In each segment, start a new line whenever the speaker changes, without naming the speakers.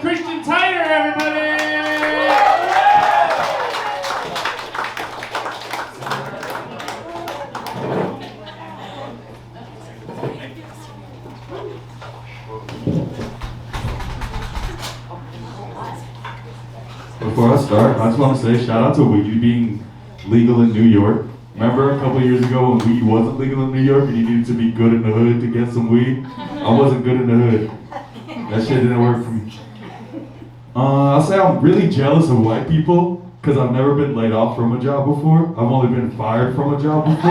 Christian Titer, everybody!
Before I start, I just want to say shout out to weed being legal in New York. Remember a couple years ago when weed wasn't legal in New York and you needed to be good in the hood to get some weed? I wasn't good in the hood. That shit didn't work for me. I'll say I'm really jealous of white people because I've never been laid off from a job before. I've only been fired from a job before.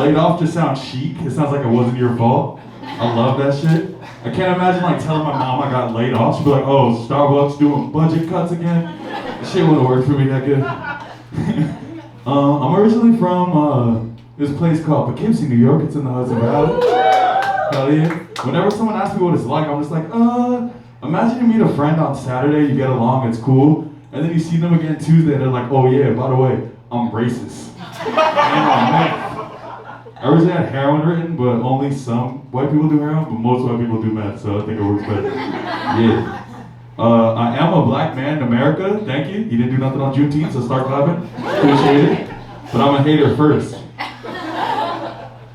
Laid off just sounds chic. It sounds like it wasn't your fault. I love that shit. I can't imagine like telling my mom I got laid off. She'd be like, oh, Starbucks doing budget cuts again? That shit wouldn't work for me that good. I'm originally from this place called Poughkeepsie, New York. It's in the Hudson Valley. Hell yeah. Whenever someone asks me what it's like, I'm just like, imagine you meet a friend on Saturday, you get along, it's cool, and then you see them again Tuesday, and they're like, oh yeah, by the way, I'm racist. And I'm meth. I originally had heroin written, but only some white people do heroin, but most white people do meth, so I think it works better. Yeah. I am a black man in America, thank you. You didn't do nothing on Juneteenth, so start clapping. Appreciate it. But I'm a hater first.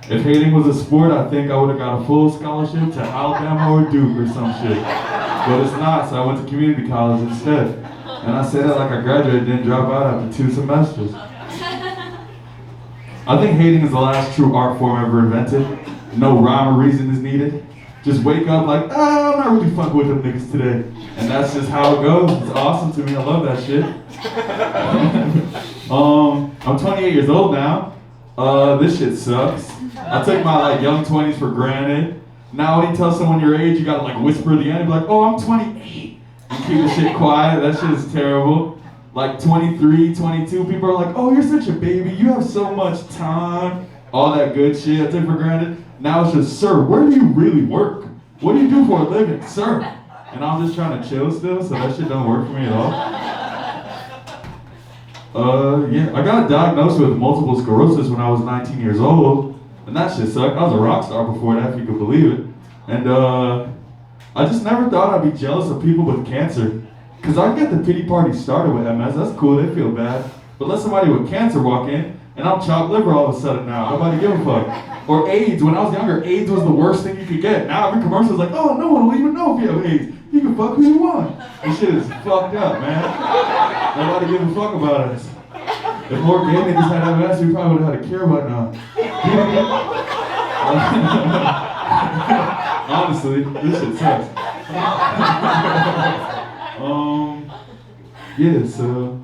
If hating was a sport, I think I would have got a full scholarship to Alabama or Duke or some shit. But it's not, so I went to community college instead. And I say that like I graduated, didn't drop out after 2 semesters. I think hating is the last true art form ever invented. No rhyme or reason is needed. Just wake up like, I'm not really fucking with them niggas today. And that's just how it goes. It's awesome to me, I love that shit. I'm 28 years old now. This shit sucks. I took my like young 20s for granted. Now when you tell someone your age, you gotta like whisper the end and be like, oh, I'm 28. And keep the shit quiet, that shit is terrible. Like 23, 22, people are like, oh, you're such a baby, you have so much time. All that good shit I took for granted. Now it's just, sir, where do you really work? What do you do for a living, sir? And I'm just trying to chill still, so that shit don't work for me at all. Yeah, I got diagnosed with multiple sclerosis when I was 19 years old, and that shit sucked. I was a rock star before that, if you could believe it. And I just never thought I'd be jealous of people with cancer. Cause I get the pity party started with MS, that's cool, they feel bad. But let somebody with cancer walk in, and I'm chopped liver all of a sudden now, nobody give a fuck. Or AIDS, when I was younger, AIDS was the worst thing you could get. Now every commercial is like, oh, no one will even know if you have AIDS. You can fuck who you want. This shit is fucked up, man. Nobody give a fuck about us. If more gay niggas had MS, we probably would have had a cure by now. Honestly, this shit sucks. Yeah, so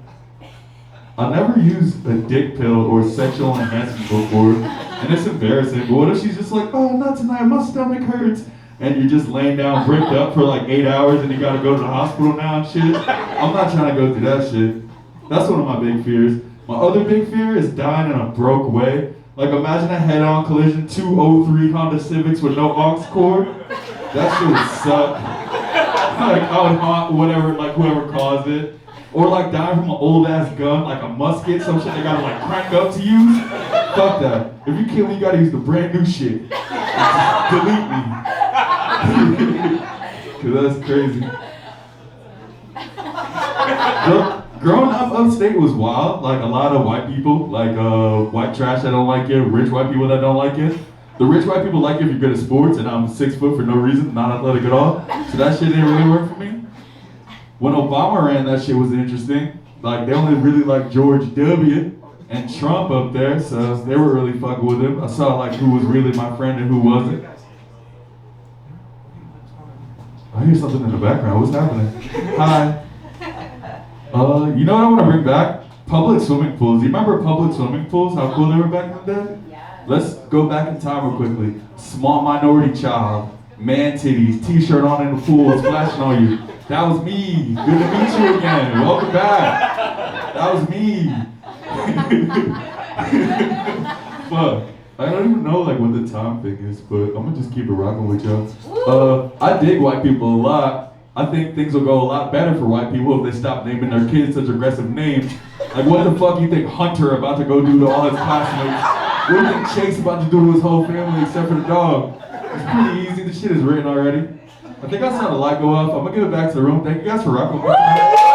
I never used a dick pill or sexual enhancement before, and it's embarrassing. But what if she's just like, oh, not tonight, my stomach hurts, and you're just laying down bricked up for like 8 hours, and you gotta go to the hospital now and shit? I'm not trying to go through that shit. That's one of my big fears. My other big fear is dying in a broke way. Like imagine a head-on collision, 203 Honda Civics with no aux cord. That shit would suck. Like I would haunt whatever, like whoever caused it. Or like dying from an old ass gun, like a musket, some shit they gotta like crank up to use. Fuck that. If you kill me, you gotta use the brand new shit. Delete me. Cause that's crazy. Growing up upstate was wild. Like a lot of white people, like white trash that don't like it, rich white people that don't like it. The rich white people like it if you're good at sports, and I'm 6 foot for no reason, not athletic at all. So that shit didn't really work for me. When Obama ran, that shit was interesting. Like they only really liked George W. and Trump up there, so they were really fucking with him. I saw like who was really my friend and who wasn't. I hear something in the background. What's happening? Hi. You know what I want to bring back? Public swimming pools. You remember public swimming pools? How cool they were back in the day? Let's go back in time real quickly. Small minority child, man titties, t-shirt on in the pool, flashing on you. That was me. Good to meet you again. Welcome back. That was me. Fuck. I don't even know like what the time thing is, but I'm gonna just keep it rocking with y'all. I dig white people a lot. I think things will go a lot better for white people if they stop naming their kids such aggressive names. Like what the fuck you think Hunter about to go do to all his classmates? What do you think Chase about to do to his whole family except for the dog? It's pretty easy, the shit is written already. I think I saw the light go off. I'm gonna give it back to the room. Thank you guys for rocking with me tonight.